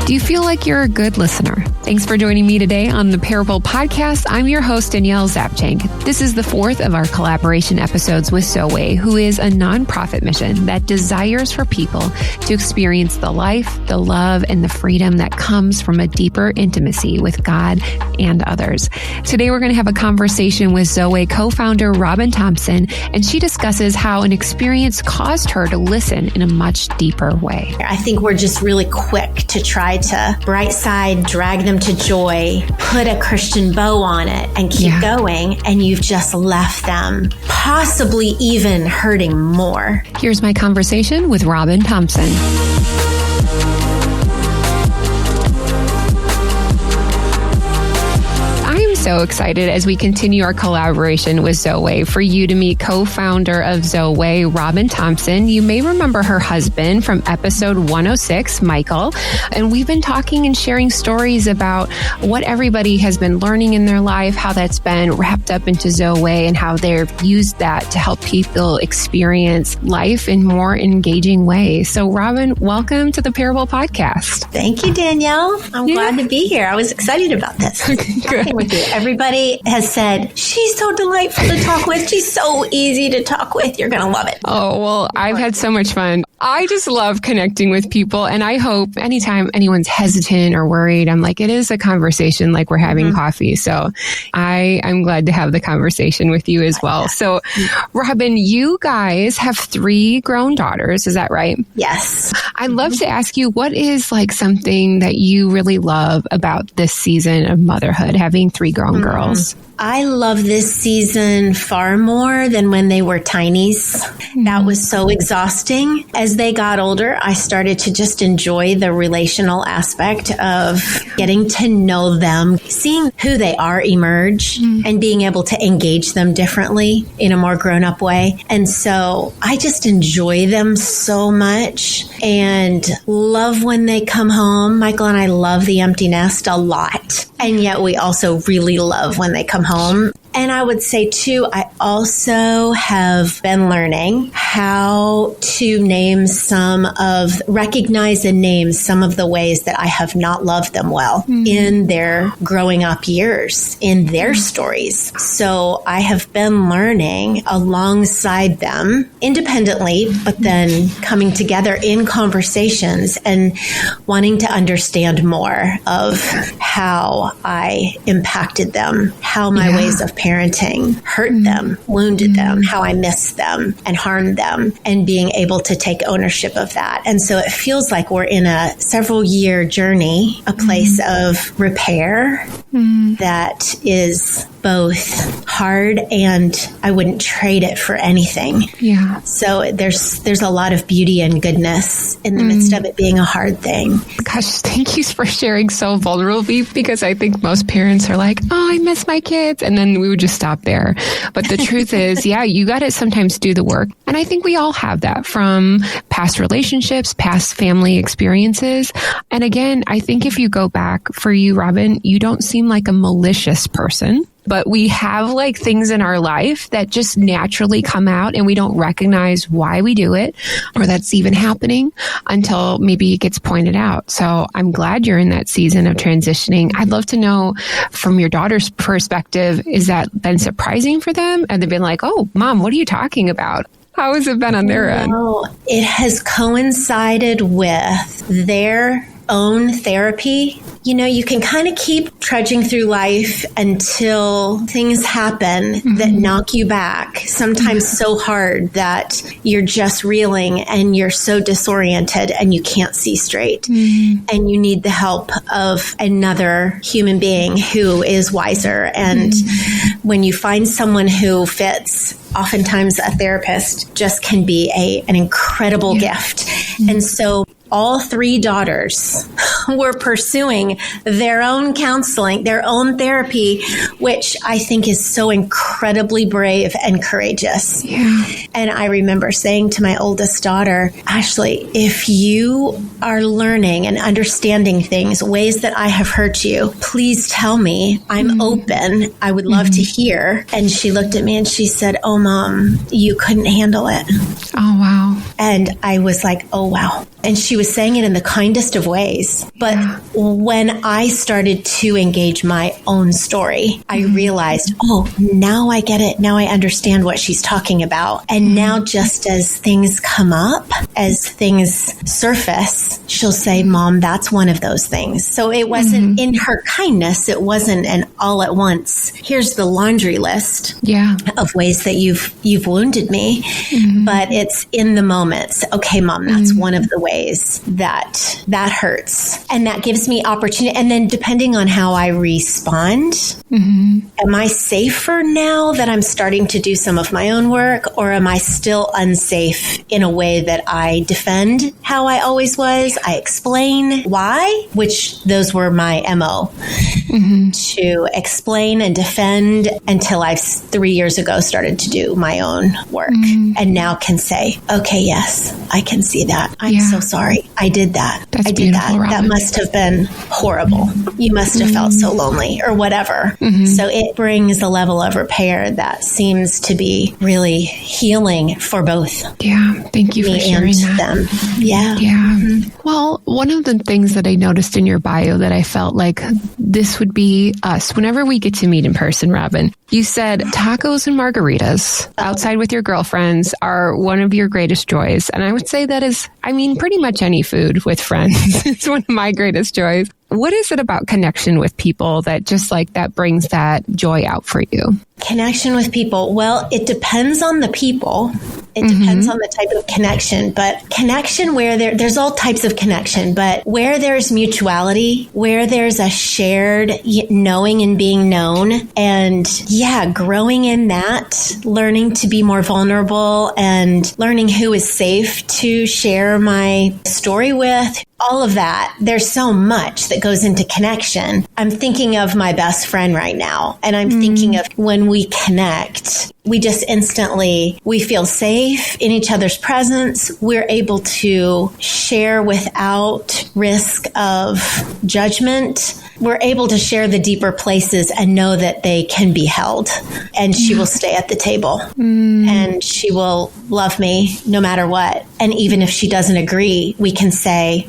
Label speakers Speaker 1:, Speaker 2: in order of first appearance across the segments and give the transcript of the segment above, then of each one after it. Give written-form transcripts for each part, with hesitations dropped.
Speaker 1: Do you feel like you're a good listener? Thanks for joining me today on the Parable Podcast. I'm your host, Danielle Zapchenk. This is the fourth of our collaboration episodes with Zoweh, who is a nonprofit mission that desires for people to experience the life, the love, and the freedom that comes from a deeper intimacy with God and others. Today, we're going to have a conversation with Zoweh co-founder Robin Thompson, and she discusses how an experience caused her to listen in a much deeper way.
Speaker 2: I think we're just really quick to try to bright side, drag them to joy, put a Christian bow on it, and keep going, and you've just left them possibly even hurting more.
Speaker 1: Here's my conversation with Robin Thompson. So excited as we continue our collaboration with Zoweh for you to meet co-founder of Zoweh, Robin Thompson. You may remember her husband from episode 106, Michael, and we've been talking and sharing stories about what everybody has been learning in their life, how that's been wrapped up into Zoweh, and how they've used that to help people experience life in more engaging ways. So Robin, welcome to the Parable Podcast.
Speaker 2: Thank you, Danielle. I'm glad to be here. I was excited about this. Talking with you. Everybody has said, she's so delightful to talk with. She's so easy to talk with. You're going to love it.
Speaker 1: Oh, well, I've had so much fun. I just love connecting with people. And I hope anytime anyone's hesitant or worried, I'm like, it is a conversation like we're having coffee. So I'm glad to have the conversation with you as well. So Robin, you guys have 3 grown daughters. Is that right?
Speaker 2: Yes.
Speaker 1: I'd love to ask you, what is like something that you really love about this season of motherhood, having 3 grown girls?
Speaker 2: I love this season far more than when they were tinies. That was so exhausting. As they got older, I started to just enjoy the relational aspect of getting to know them, seeing who they are emerge, and being able to engage them differently in a more grown-up way. And so I just enjoy them so much and love when they come home. Michael and I love the empty nest a lot. And yet we also really love when they come home. And I would say, too, I also have been learning how to recognize and name some of the ways that I have not loved them well in their growing up years, in their stories. So I have been learning alongside them independently, but then coming together in conversations and wanting to understand more of how I impacted them, how my ways of parenting hurt them, wounded them, how I missed them and harmed them, and being able to take ownership of that. And so it feels like we're in a several-year journey, a place of repair that is both hard and I wouldn't trade it for anything. Yeah. So there's a lot of beauty and goodness in the midst of it being a hard thing.
Speaker 1: Gosh, thank you for sharing so vulnerably, because I think most parents are like, oh, I miss my kids. And then we would just stop there. But the truth is, you got to sometimes do the work. And I think we all have that from past relationships, past family experiences. And again, I think if you go back for you, Robin, you don't seem like a malicious person. But we have like things in our life that just naturally come out and we don't recognize why we do it or that's even happening until maybe it gets pointed out. So I'm glad you're in that season of transitioning. I'd love to know from your daughter's perspective, is that been surprising for them? Have they been like, oh, Mom, what are you talking about? How has it been on their end?
Speaker 2: It has coincided with their own therapy. You know, you can kind of keep trudging through life until things happen that knock you back, sometimes so hard that you're just reeling and you're so disoriented and you can't see straight. And you need the help of another human being who is wiser. And when you find someone who fits, oftentimes a therapist just can be an incredible gift. And so all 3 daughters were pursuing their own counseling, their own therapy, which I think is so incredibly brave and courageous. Yeah. And I remember saying to my oldest daughter, Ashley, if you are learning and understanding things, ways that I have hurt you, please tell me. I'm open. I would love to hear. And she looked at me and she said, oh, Mom, you couldn't handle it.
Speaker 1: Oh, wow.
Speaker 2: And I was like, oh, wow. And she was was saying it in the kindest of ways. But when I started to engage my own story, I realized, oh, now I get it. Now I understand what she's talking about. And now just as things come up, as things surface, she'll say, Mom, that's one of those things. So it wasn't in her kindness. It wasn't an all at once, here's the laundry list of ways that you've wounded me. But it's in the moments. Okay, Mom, that's one of the ways that hurts. And that gives me opportunity. And then depending on how I respond, am I safer now that I'm starting to do some of my own work, or am I still unsafe in a way that I defend how I always was? I explain why, which those were my MO, to explain and defend until I 3 years ago started to do my own work and now can say, okay, yes, I can see that. I'm so sorry. I did that.
Speaker 1: That's
Speaker 2: I did that.
Speaker 1: Robin.
Speaker 2: That must have been horrible. You must have felt so lonely or whatever. So it brings a level of repair that seems to be really healing for both.
Speaker 1: Yeah. Thank you for sharing that.
Speaker 2: Them. Yeah.
Speaker 1: Yeah. Well, one of the things that I noticed in your bio that I felt like this would be us whenever we get to meet in person, Robin, you said tacos and margaritas outside with your girlfriends are one of your greatest joys. And I would say that is, pretty much any food with friends. It's one of my greatest joys. What is it about connection with people that just like that brings that joy out for you?
Speaker 2: Connection with people. Well, it depends on the people. It depends on the type of connection, but connection where there's all types of connection, but where there's mutuality, where there's a shared knowing and being known, and growing in that, learning to be more vulnerable and learning who is safe to share my story with. All of that, there's so much that goes into connection. I'm thinking of my best friend right now, and I'm thinking of when we connect, we just instantly, we feel safe in each other's presence. We're able to share without risk of judgment. We're able to share the deeper places and know that they can be held. And she will stay at the table and she will love me no matter what. And even if she doesn't agree, we can say,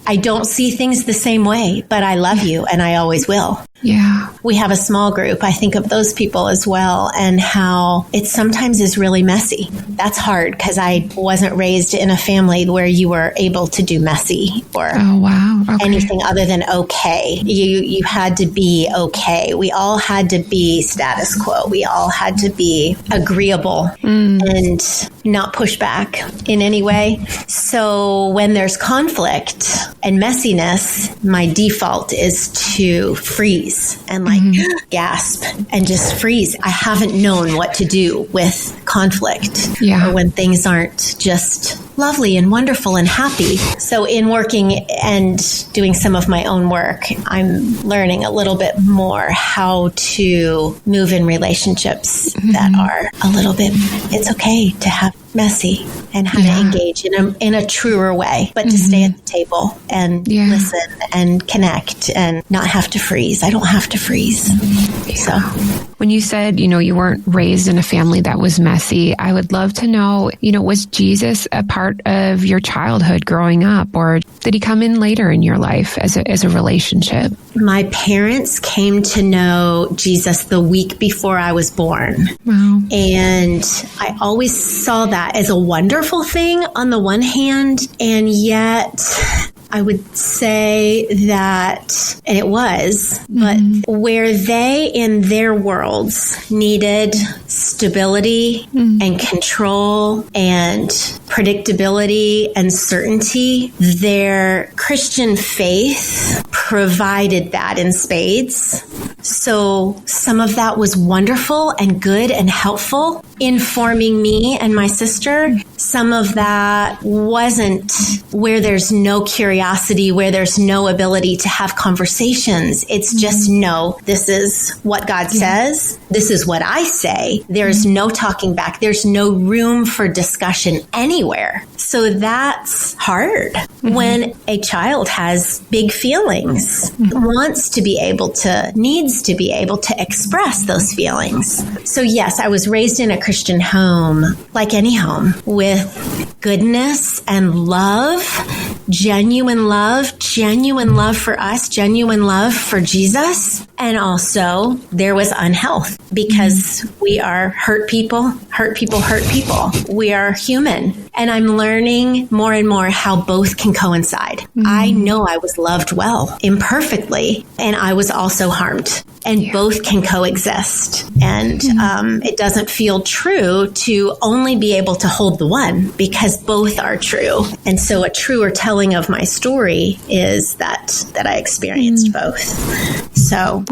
Speaker 2: I don't see things the same way, but I love you and I always will.
Speaker 1: Yeah.
Speaker 2: We have a small group. I think of those people as well, and how it sometimes is really messy. That's hard because I wasn't raised in a family where you were able to do messy or anything other than okay. You had to be okay. We all had to be status quo. We all had to be agreeable and not push back in any way. So when there's conflict and messiness, my default is to freeze and gasp and just freeze. I haven't known what to do with conflict or when things aren't just lovely and wonderful and happy. So in working and doing some of my own work, I'm learning a little bit more how to move in relationships that are a little bit, it's okay to have messy and how to engage in a truer way, but to stay at the table and listen and connect and not have to freeze. I don't have to freeze. So
Speaker 1: when you said, you weren't raised in a family that was messy, I would love to know, was Jesus a part of your childhood growing up, or did he come in later in your life as a relationship?
Speaker 2: My parents came to know Jesus the week before I was born.
Speaker 1: Wow.
Speaker 2: And I always saw that as a wonderful thing on the one hand, and yet I would say that, and it was, but where they in their worlds needed stability and control and predictability and certainty, their Christian faith provided that in spades. So some of that was wonderful and good and helpful in forming me and my sister. Some of that wasn't, where there's no curiosity curiosity where there's no ability to have conversations. It's just, no, this is what God says. This is what I say. There's no talking back. There's no room for discussion anywhere. So that's hard when a child has big feelings, wants to be able to, needs to be able to express those feelings. So yes, I was raised in a Christian home, like any home, with goodness and love, genuine love for us, genuine love for Jesus. And also there was unhealth because we are hurt people. We are human. And I'm learning more and more how both can coincide. I know I was loved well, imperfectly, and I was also harmed. And both can coexist. And it doesn't feel true to only be able to hold the one, because both are true. And so a truer telling of my story is that I experienced both. So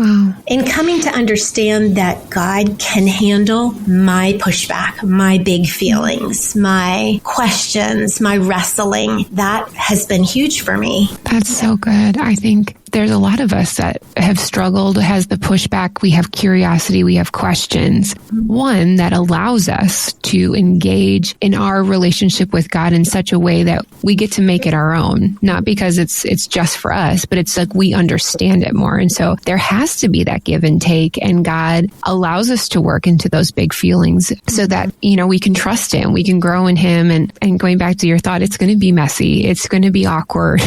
Speaker 2: in coming to understand that God can handle my pushback, my big feelings, my questions, my wrestling, that has been huge for me.
Speaker 1: That's so good. I think there's a lot of us that have struggled, has the pushback. We have curiosity. We have questions. One that allows us to engage in our relationship with God in such a way that we get to make it our own, not because it's just for us, but it's like we understand it more. And so there has to be that give and take, and God allows us to work into those big feelings so that, we can trust Him, we can grow in Him. And going back to your thought, it's going to be messy. It's going to be awkward.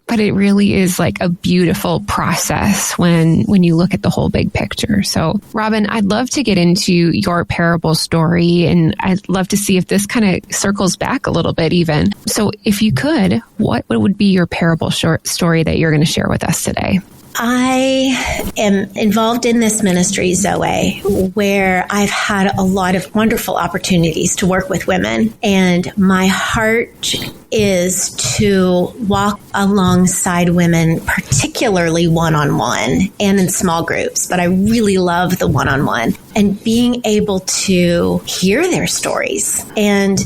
Speaker 1: But it really is like a beautiful process when you look at the whole big picture. So, Robin, I'd love to get into your parable story, and I'd love to see if this kind of circles back a little bit even. So if you could, what would be your parable short story that you're going to share with us today?
Speaker 2: I am involved in this ministry, Zoweh, where I've had a lot of wonderful opportunities to work with women. And my heart is to walk alongside women, particularly one-on-one and in small groups. But I really love the one-on-one, and being able to hear their stories and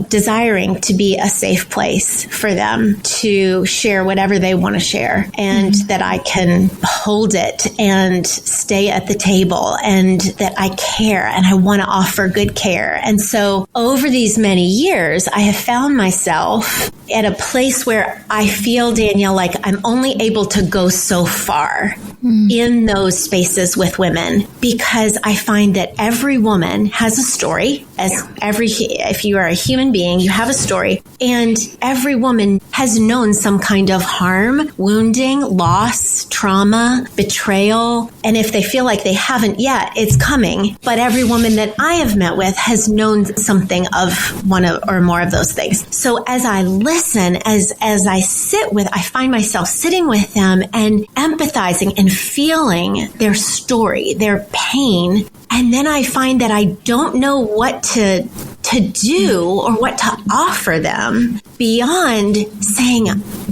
Speaker 2: desiring to be a safe place for them to share whatever they want to share, and that I can hold it and stay at the table, and that I care and I want to offer good care. And so over these many years, I have found myself at a place where I feel, Danielle, like I'm only able to go so far in those spaces with women, because I find that every woman has a story. If you are a human being, you have a story, and every woman has known some kind of harm, wounding, loss, trauma, betrayal. And if they feel like they haven't yet, it's coming. But every woman that I have met with has known something of one or more of those things. So as I listen, as I I find myself sitting with them and empathizing and feeling their story, their pain. And then I find that I don't know what to do or what to offer them beyond saying,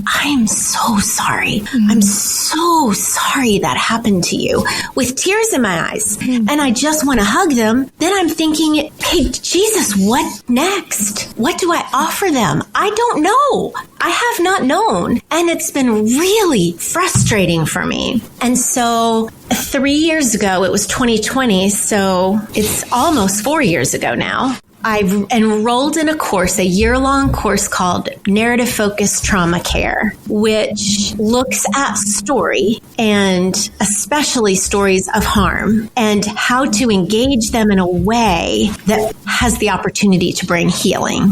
Speaker 2: I'm so sorry. I'm so sorry that happened to you, with tears in my eyes. And I just want to hug them. Then I'm thinking, hey, Jesus, what next? What do I offer them? I don't know. I have not known. And it's been really frustrating for me. And so 3 years ago, it was 2020. So it's almost 4 years ago now. I've enrolled in a year-long course called Narrative Focused Trauma Care, which looks at story, and especially stories of harm, and how to engage them in a way that has the opportunity to bring healing.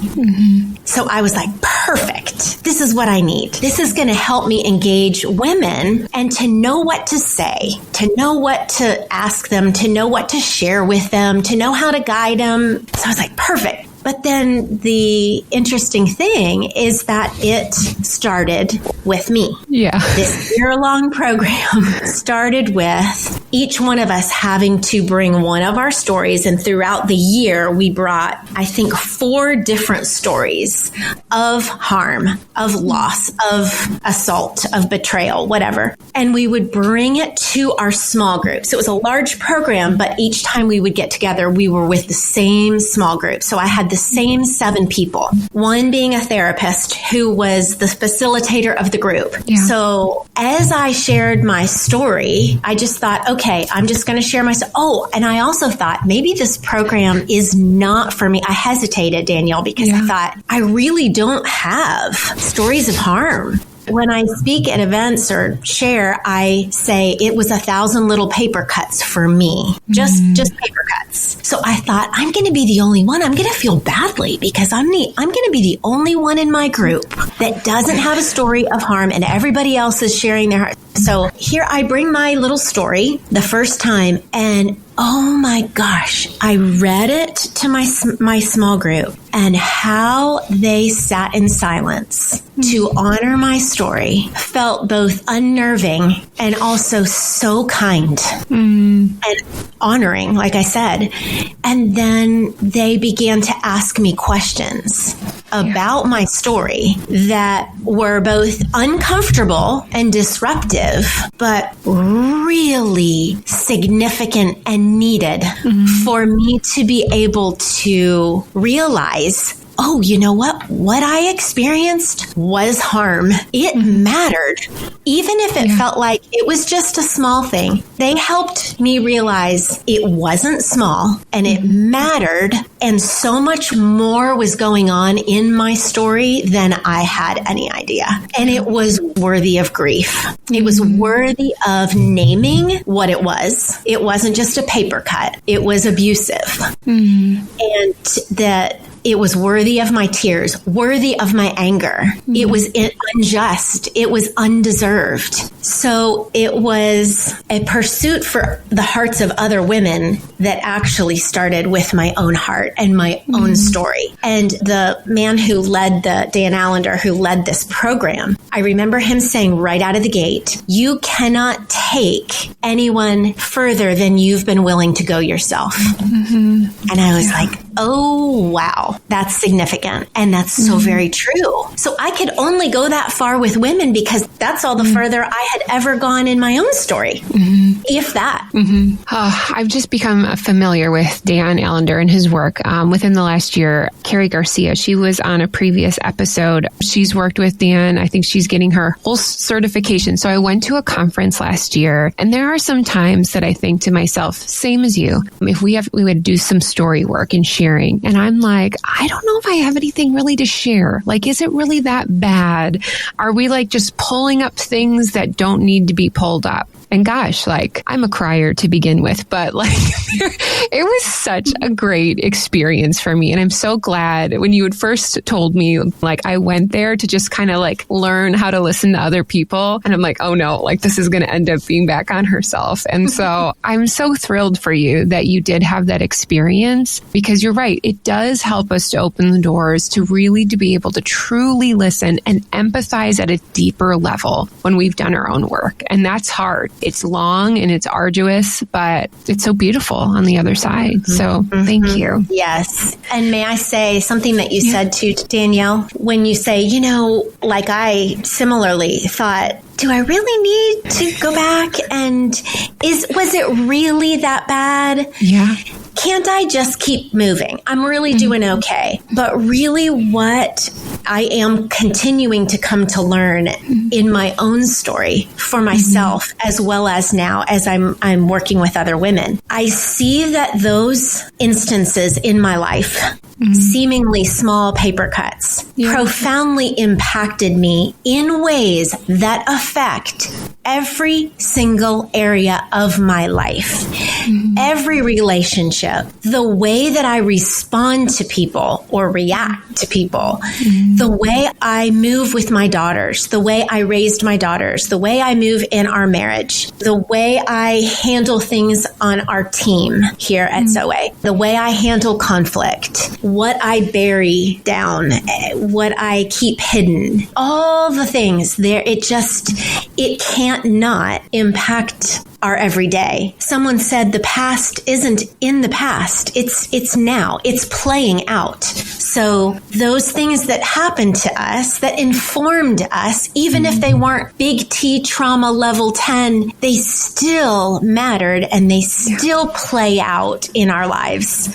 Speaker 2: So I was like, perfect. This is what I need. This is going to help me engage women and to know what to say, to know what to ask them, to know what to share with them, to know how to guide them. So I was like, perfect. But then the interesting thing is that it started with me.
Speaker 1: Yeah.
Speaker 2: This year-long program started with each one of us having to bring one of our stories. And throughout the year, we brought, I think, 4 different stories of harm, of loss, of assault, of betrayal, whatever. And we would bring it to our small group. So it was a large program, but each time we would get together, we were with the same small group. So I had the same 7 people, one being a therapist who was the facilitator of the group. Yeah. So as I shared my story, I just thought, okay, I'm just going to share my story. Oh, and I also thought maybe this program is not for me. I hesitated, Danielle, because I thought I really don't have stories of harm. When I speak at events or share, I say it was 1,000 little paper cuts for me, just paper cuts. So I thought, I'm going to be the only one. I'm going to feel badly because I'm going to be the only one in my group that doesn't have a story of harm, and everybody else is sharing their heart. So here I bring my little story the first time, and oh my gosh, I read it to my small group, and how they sat in silence to honor my story felt both unnerving and also so kind and honoring, like I said. And then they began to ask me questions about my story that were both uncomfortable and disruptive, but really significant and needed for me to be able to realize, oh, you know what? What I experienced was harm. It mattered. Even if it felt like it was just a small thing, they helped me realize it wasn't small and it mattered. And so much more was going on in my story than I had any idea. And it was worthy of grief. It was worthy of naming what it was. It wasn't just a paper cut. It was abusive. And that it was worthy of my tears, worthy of my anger. It was unjust. It was undeserved. So it was a pursuit for the hearts of other women that actually started with my own heart and my own story. And the man who led Dan Allender, who led this program, I remember him saying right out of the gate, you cannot take anyone further than you've been willing to go yourself. And I was like, oh, wow, that's significant. And that's so very true. So I could only go that far with women because that's all the further I had ever gone in my own story, if that.
Speaker 1: I've just become familiar with Dan Allender and his work. Within the last year, Carrie Garcia, she was on a previous episode. She's worked with Dan. I think she's getting her whole certification. So I went to a conference last year, and there are some times that I think to myself, same as you, if we would do some story work and sharing. And I'm like, I don't know if I have anything really to share. Like, is it really that bad? Are we like just pulling up things that don't need to be pulled up? And gosh, like, I'm a crier to begin with, but like, it was such a great experience for me. And I'm so glad when you had first told me, like, I went there to just kind of like learn how to listen to other people. And I'm like, oh no, like this is going to end up being back on herself. And so I'm so thrilled for you that you did have that experience, because you're right. It does help us to open the doors to really to be able to truly listen and empathize at a deeper level when we've done our own work. And that's hard. It's long and it's arduous, but it's so beautiful on the other side. So thank you.
Speaker 2: Yes. And may I say something that you said to Danielle, when you say, you know, like I similarly thought, do I really need to go back and was it really that bad?
Speaker 1: Yeah.
Speaker 2: Can't I just keep moving? I'm really doing okay. But really what I am continuing to come to learn in my own story for myself, as well as now as I'm working with other women, I see that those instances in my life, seemingly small paper cuts, profoundly impacted me in ways that affect every single area of my life, every relationship, the way that I respond to people or react to people, the way I move with my daughters, the way I raised my daughters, the way I move in our marriage, the way I handle things on our team here at Zoweh, the way I handle conflict, what I bury down, what I keep hidden, all the things there, it can't not impact our everyday. Someone said the past isn't in the past. It's now. It's playing out. So those things that happened to us, that informed us, even if they weren't big T trauma level 10, they still mattered and they still play out in our lives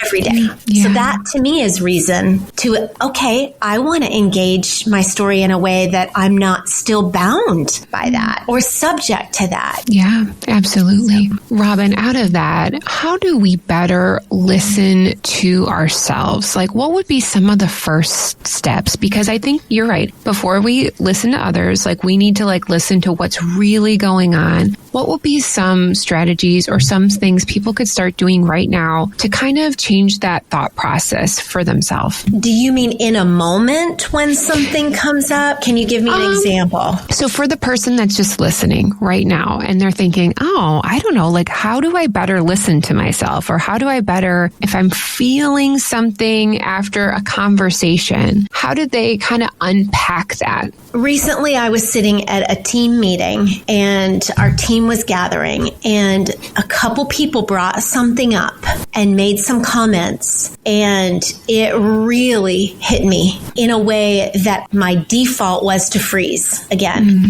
Speaker 2: every day. Yeah. So that to me is reason to, okay, I want to engage my story in a way that I'm not still bound by that or subject to that.
Speaker 1: Yeah, absolutely. Robin, out of that, how do we better listen to ourselves? Like, what would be some of the first steps? Because I think you're right. Before we listen to others, like, we need to listen to what's really going on. What would be some strategies or some things people could start doing right now to kind of change that thought process for themselves?
Speaker 2: Do you mean in a moment when something comes up? Can you give me an example?
Speaker 1: So for the person that's just listening right now and they're thinking, oh, I don't know, how do I better listen to myself? Or how do I better, if I'm feeling something after a conversation, how did they kind of unpack that?
Speaker 2: Recently, I was sitting at a team meeting and our team was gathering and a couple people brought something up and made some comments, and it really hit me in a way that my default was to freeze again.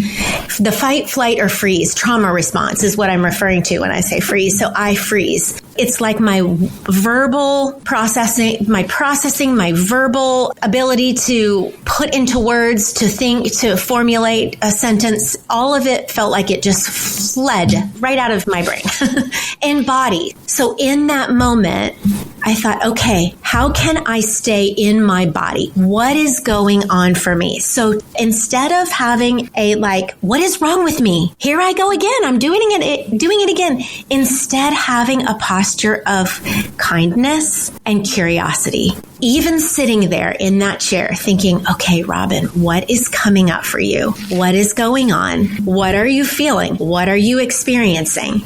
Speaker 2: The fight, flight, or freeze trauma response is what I'm referring to when I say freeze. So I freeze. It's like my verbal processing, my verbal ability to put into words, to think, to formulate a sentence, all of it felt like it just fled right out of my brain and body. So in that moment, I thought, okay, how can I stay in my body? What is going on for me? So instead of having a what is wrong with me? Here I go again. I'm doing it again. Instead, having a posture of kindness and curiosity. Even sitting there in that chair thinking, okay, Robin, what is coming up for you? What is going on? What are you feeling? What are you experiencing?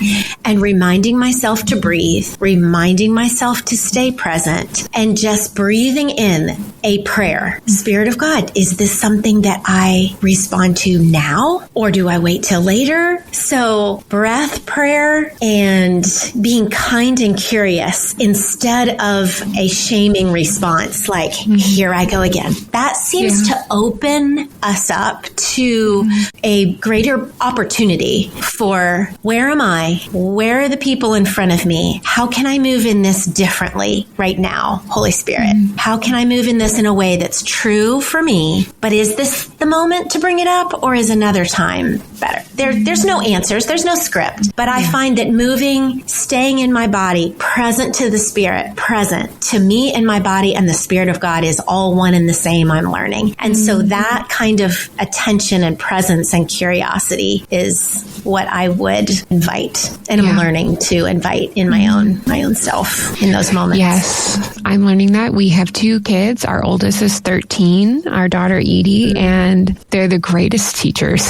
Speaker 2: And reminding myself to breathe, reminding myself to stay present, and just breathing in a prayer. Spirit of God, is this something that I respond to now? Or do I wait till later? So breath, prayer, and being kind and curious instead of a shaming response. Here I go again. That seems to open us up to a greater opportunity for where am I? Where are the people in front of me? How can I move in this differently right now, Holy Spirit? How can I move in this in a way that's true for me? But is this the moment to bring it up, or is another time better? There's no answers. There's no script. But I find that moving, staying in my body, present to the Spirit, present to me and my body and the Spirit of God is all one and the same, I'm learning. And so that kind of attention and presence and curiosity is what I would invite, and I'm learning to invite in my own self in those moments.
Speaker 1: Yes, I'm learning that. We have 2 kids. Our oldest is 13, our daughter Edie, and they're the greatest teachers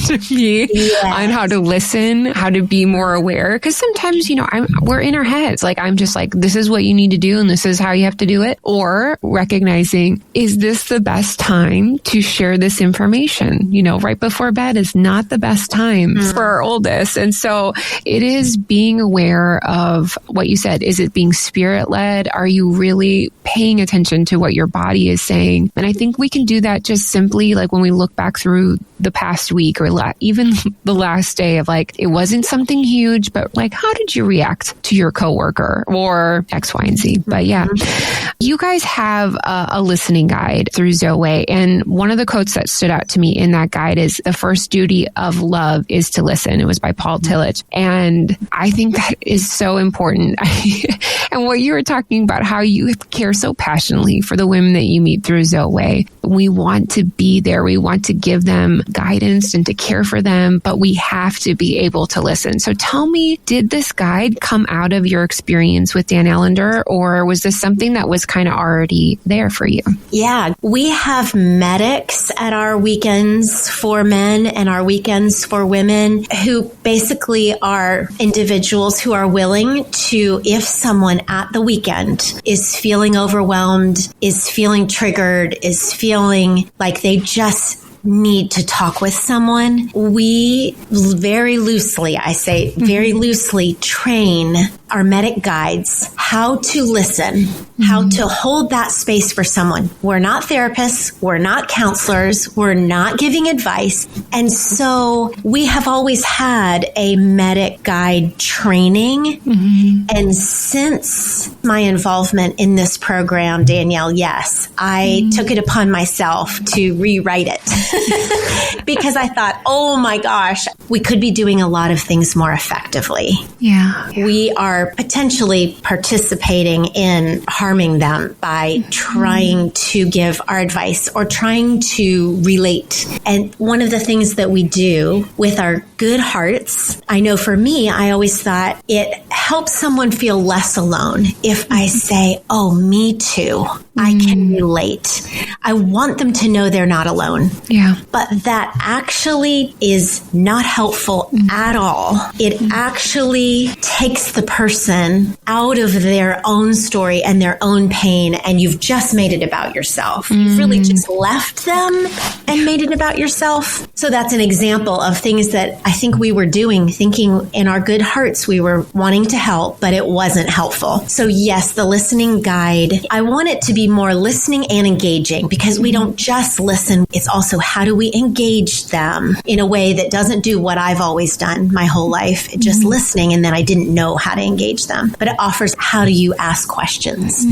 Speaker 1: to me on how to listen, how to be more aware. Because sometimes, we're in our heads. I'm just this is what you need to do, and this is how you have to do it. Or recognizing, is this the best time to share this information? Right before bed is not the best time for our oldest. And so it is being aware of what you said. Is it being Spirit-led? Are you really paying attention to what your body is saying? And I think we can do that just simply when we look back through the past week or even the last day of it wasn't something huge, but how did you react to your coworker or X, Y, and Z? But you guys have a listening guide through Zoweh. And one of the quotes that stood out to me in that guide is, the first duty of love is to listen. It was by Paul Tillich. And I think that is so important. And what you were talking about, how you care so passionately for the women that you meet through Zoweh. We want to be there. We want to give them guidance and to care for them, but we have to be able to listen. So tell me, did this guide come out of your experience with Danielle and her, or was this something that was kind of already there for you?
Speaker 2: Yeah, we have medics at our weekends for men and our weekends for women, who basically are individuals who are willing to, if someone at the weekend is feeling overwhelmed, is feeling triggered, is feeling like they just need to talk with someone, we very loosely, I say very loosely, train our medic guides how to listen, how to hold that space for someone. We're not therapists. We're not counselors. We're not giving advice. And so we have always had a medic guide training. And since my involvement in this program, Danielle, yes, I took it upon myself to rewrite it because I thought, oh my gosh, we could be doing a lot of things more effectively.
Speaker 1: Yeah.
Speaker 2: We are potentially participating in harming them by trying to give our advice or trying to relate. And one of the things that we do with our good hearts, I know for me, I always thought it helps someone feel less alone if I say, oh, me too. I can relate. I want them to know they're not alone.
Speaker 1: Yeah.
Speaker 2: But that actually is not helpful at all. It actually takes the person out of their own story and their own pain, and you've just made it about yourself. You've really just left them and made it about yourself. So that's an example of things that I think we were doing, thinking in our good hearts we were wanting to help, but it wasn't helpful. So yes, the listening guide, I want it to be more listening and engaging, because we don't just listen. It's also how do we engage them in a way that doesn't do what I've always done my whole life, just listening, and then I didn't know how to engage them. But it offers how do you ask questions?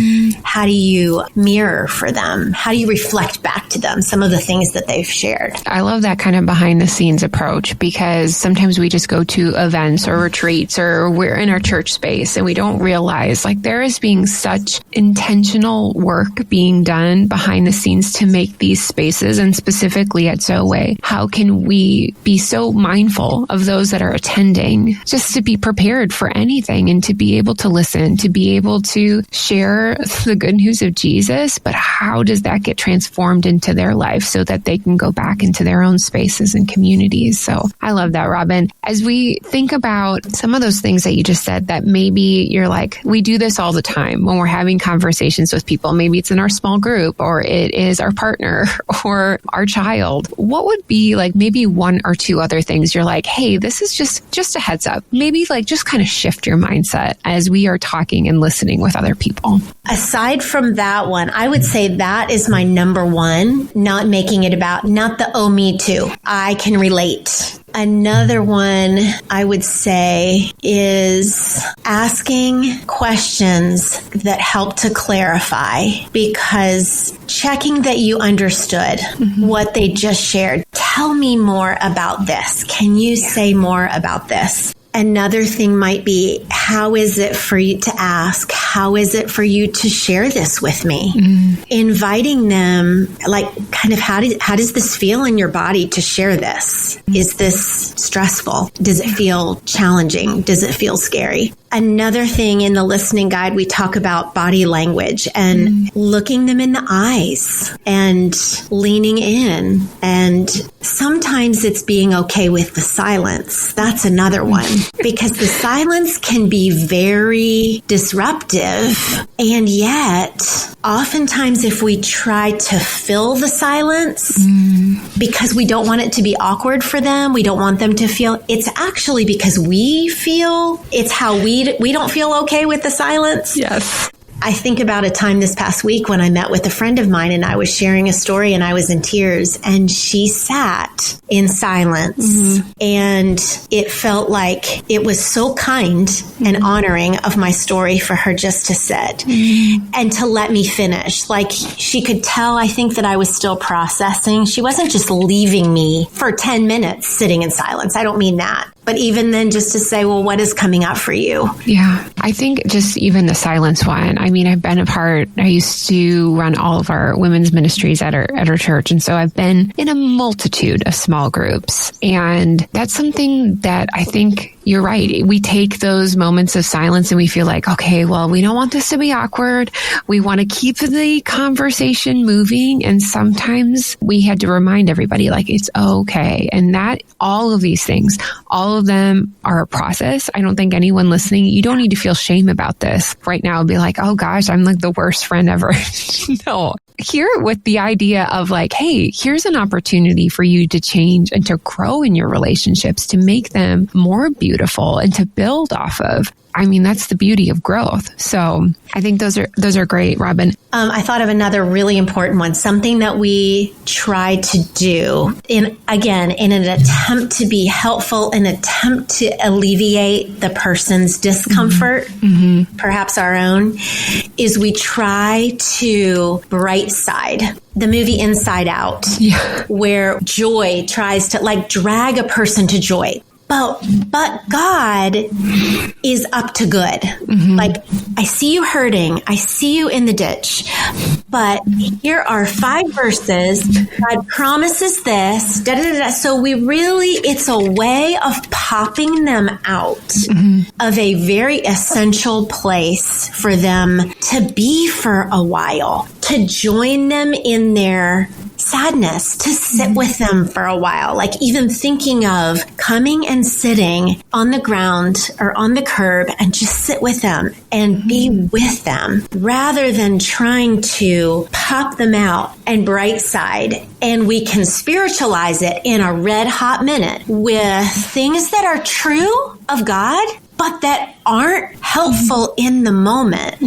Speaker 2: How do you mirror for them? How do you reflect back to them some of the things that they've shared?
Speaker 1: I love that kind of behind the scenes approach, because sometimes we just go to events or retreats or we're in our church space and we don't realize like there is being such intentional work being done behind the scenes to make these spaces, and specifically at Zoweh, how can we be so mindful of those that are attending, just to be prepared for anything and to be able to listen, to be able to share the good news of Jesus, but how does that get transformed into their life so that they can go back into their own spaces and communities? So I love that, Robin. As we think about some of those things that you just said, that maybe you're like, we do this all the time when we're having conversations with people. Maybe it's in our small group, or it is our partner or our child. What would be like maybe one or two other things you're like, hey, this is just a heads up. Maybe like just kind of shift your mindset as we are talking and listening with other people.
Speaker 2: Aside from that one, I would say that is my number one, not making it about, not the, oh, me too. I can relate. Another one I would say is asking questions that help to clarify, because checking that you understood what they just shared. Tell me more about this. Can you say more about this? Another thing might be, how is it for you to ask? How is it for you to share this with me? Inviting them, like, kind of, how does this feel in your body to share this? Is this stressful? Does it feel challenging? Does it feel scary? Another thing in the listening guide, we talk about body language and looking them in the eyes and leaning in. And sometimes it's being okay with the silence. That's another one, because the silence can be very disruptive. And yet, oftentimes if we try to fill the silence because we don't want it to be awkward for them, we don't want them to feel, it's actually because we feel, it's how we don't feel okay with the silence.
Speaker 1: Yes.
Speaker 2: I think about a time this past week when I met with a friend of mine and I was sharing a story and I was in tears, and she sat in silence. And it felt like it was so kind and honoring of my story for her just to sit and to let me finish. Like, she could tell, I think, that I was still processing. She wasn't just leaving me for 10 minutes sitting in silence. I don't mean that. But even then, just to say, well, what is coming up for you?
Speaker 1: Yeah. I think just even the silence one. I mean, I've been a part, I used to run all of our women's ministries at our church. And so I've been in a multitude of small groups. And that's something that I think you're right. We take those moments of silence and we feel like, okay, well, we don't want this to be awkward. We want to keep the conversation moving. And sometimes we had to remind everybody, like, it's okay. And that all of these things, all of them are a process. I don't think anyone listening, you don't need to feel shame about this right now and be like, oh gosh, I'm like the worst friend ever. No, hear it with the idea of like, hey, here's an opportunity for you to change and to grow in your relationships, to make them more beautiful and to build off of. I mean, that's the beauty of growth. So I think those are great, Robin.
Speaker 2: I thought of another really important one, something that we try to do in an attempt to be helpful, an attempt to alleviate the person's discomfort, perhaps our own, is we try to bright side. The movie Inside Out, where joy tries to like drag a person to joy. But God is up to good. Like, I see you hurting. I see you in the ditch. But here are 5 verses. God promises this. Da, da, da, da. So it's a way of popping them out of a very essential place for them to be for a while, to join them in their sadness, to sit with them for a while. Like even thinking of coming and sitting on the ground or on the curb and just sit with them and be with them rather than trying to pop them out and bright side. And we can spiritualize it in a red hot minute with things that are true of God, but that aren't helpful in the moment.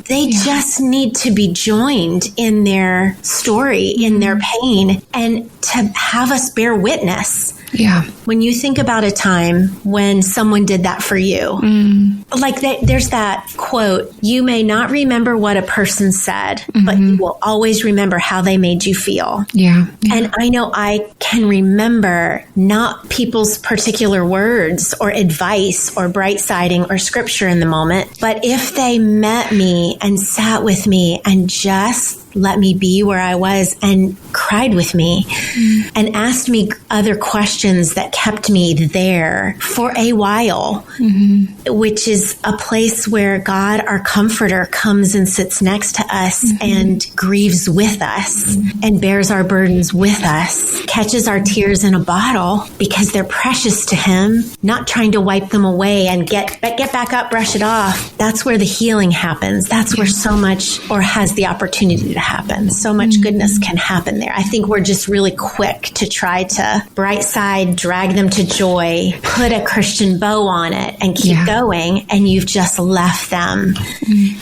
Speaker 2: They just need to be joined in their story, in their pain, and to have us bear witness.
Speaker 1: Yeah.
Speaker 2: When you think about a time when someone did that for you, like there's that quote, you may not remember what a person said, but you will always remember how they made you feel.
Speaker 1: Yeah.
Speaker 2: And I know I can remember not people's particular words or advice or bright siding or scripture in the moment, but if they met me and sat with me and just let me be where I was and cried with me and asked me other questions that kept me there for a while, which is a place where God, our comforter, comes and sits next to us and grieves with us and bears our burdens with us, catches our tears in a bottle because they're precious to him, not trying to wipe them away and get back up, brush it off. That's where the healing happens. That's where so much, or has the opportunity to happen. So much goodness can happen there. I think we're just really quick to try to bright side, drag them to joy, put a Christian bow on it and keep going. And you've just left them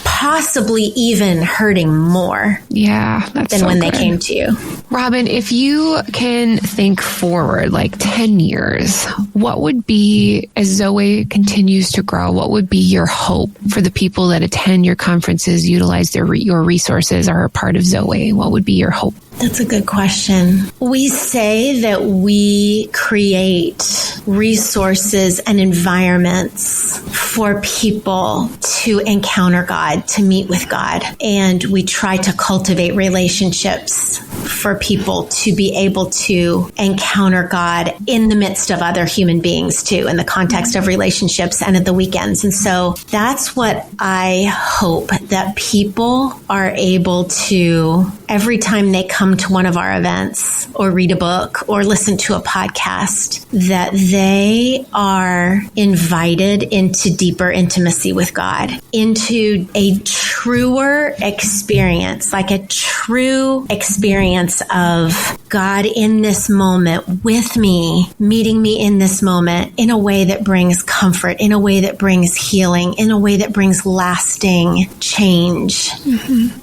Speaker 2: possibly even hurting more than when they came to you.
Speaker 1: Robin, if you can think forward like 10 years, what would be, as Zoweh continues to grow, what would be your hope for the people that attend your conferences, utilize your resources, are a part of Zoweh? What would be your hope?
Speaker 2: That's a good question. We say that we create resources and environments for people to encounter God, to meet with God. And we try to cultivate relationships for people to be able to encounter God in the midst of other human beings too, in the context of relationships and at the weekends. And so that's what I hope, that people are able to, every time they come to one of our events or read a book or listen to a podcast, that they are invited into deeper intimacy with God, into a truer experience, like a true experience of God in this moment with me, meeting me in this moment in a way that brings comfort, in a way that brings healing, in a way that brings lasting change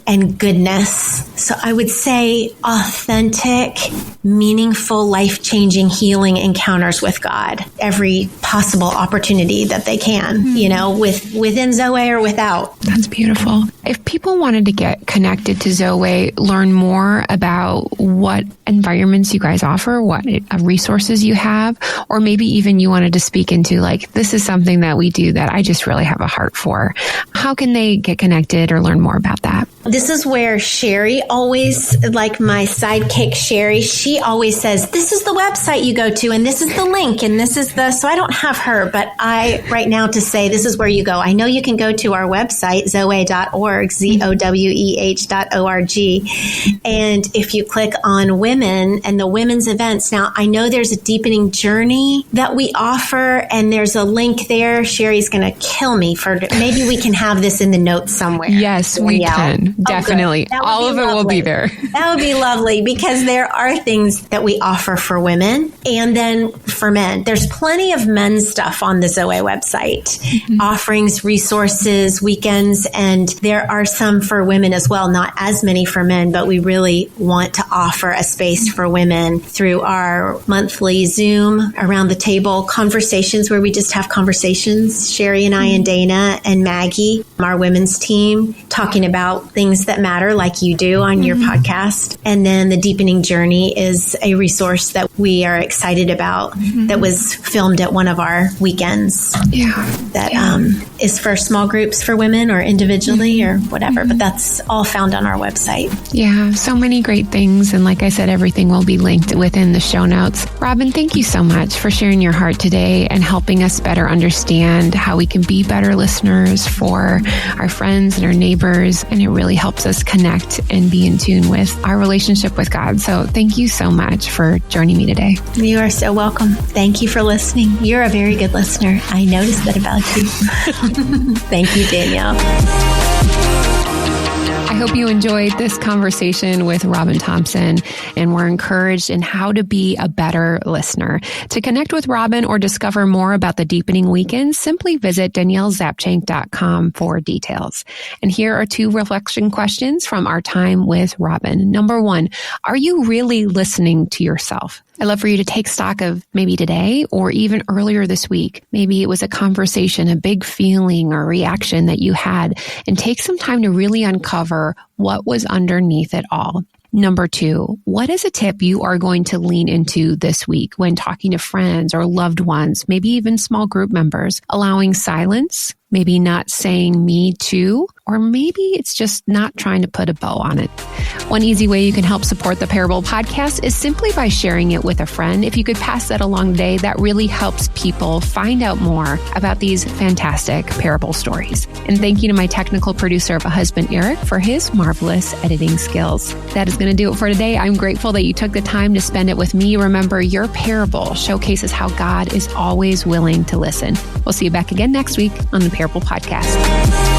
Speaker 2: and goodness. So I would say authentic, meaningful, life-changing, healing encounters with God, every possible opportunity that they can, within Zoweh or without.
Speaker 1: That's beautiful. If people wanted to get connected to Zoweh, learn more about what environments you guys offer, what resources you have, or maybe even you wanted to speak into like, this is something that we do that I just really have a heart for, how can they get connected or learn more about that?
Speaker 2: This is where Sherry always, like my sidekick Sherry, she always says, this is the website you go to, and this is the link, and this is so I don't have her, but I right now to say this is where you go. I know you can go to our website, zoweh.org, ZOWEH.org. And if you click on women and the women's events, now I know there's a deepening journey that we offer, and there's a link there. Sherry's going to kill me for, maybe we can have this in the notes somewhere.
Speaker 1: Yes, we can. definitely. All of it will be there.
Speaker 2: That would be lovely, because there are things that we offer for women and then for men. There's plenty of men's stuff on the Zoweh website, offerings, resources, weekends, and there are some for women as well, not as many for men, but we really want to offer a space for women through our monthly Zoom around the table conversations, where we just have conversations. Sherry and I and Dana and Maggie, our women's team, talking about things that matter, like you do on your podcast. And then the Deepening Journey is a resource that we are excited about that was filmed at one of our weekends. That is for small groups for women or individually or whatever, but that's all found on our website.
Speaker 1: Yeah, so many great things. And like I said, everything will be linked within the show notes. Robin, thank you so much for sharing your heart today and helping us better understand how we can be better listeners for our friends and our neighbors. And it really helps us connect and be in tune with our relationship with God. So thank you so much for joining me today.
Speaker 2: You are so welcome. Thank you for listening. You're a very good listener. I noticed that about you. Thank you, Danielle.
Speaker 1: I hope you enjoyed this conversation with Robin Thompson and were encouraged in how to be a better listener. To connect with Robin or discover more about the Deepening Weekends, simply visit daniellezapchenk.com for details. And here are 2 reflection questions from our time with Robin. Number 1, are you really listening to yourself? I'd love for you to take stock of maybe today or even earlier this week. Maybe it was a conversation, a big feeling or reaction that you had, and take some time to really uncover what was underneath it all. Number 2, what is a tip you are going to lean into this week when talking to friends or loved ones, maybe even small group members? Allowing silence, maybe not saying me too, or maybe it's just not trying to put a bow on it. One easy way you can help support the Parable Podcast is simply by sharing it with a friend. If you could pass that along today, that really helps people find out more about these fantastic parable stories. And thank you to my technical producer of a husband, Eric, for his marvelous editing skills. That is going to do it for today. I'm grateful that you took the time to spend it with me. Remember, your parable showcases how God is always willing to listen. We'll see you back again next week on the Parable Podcast.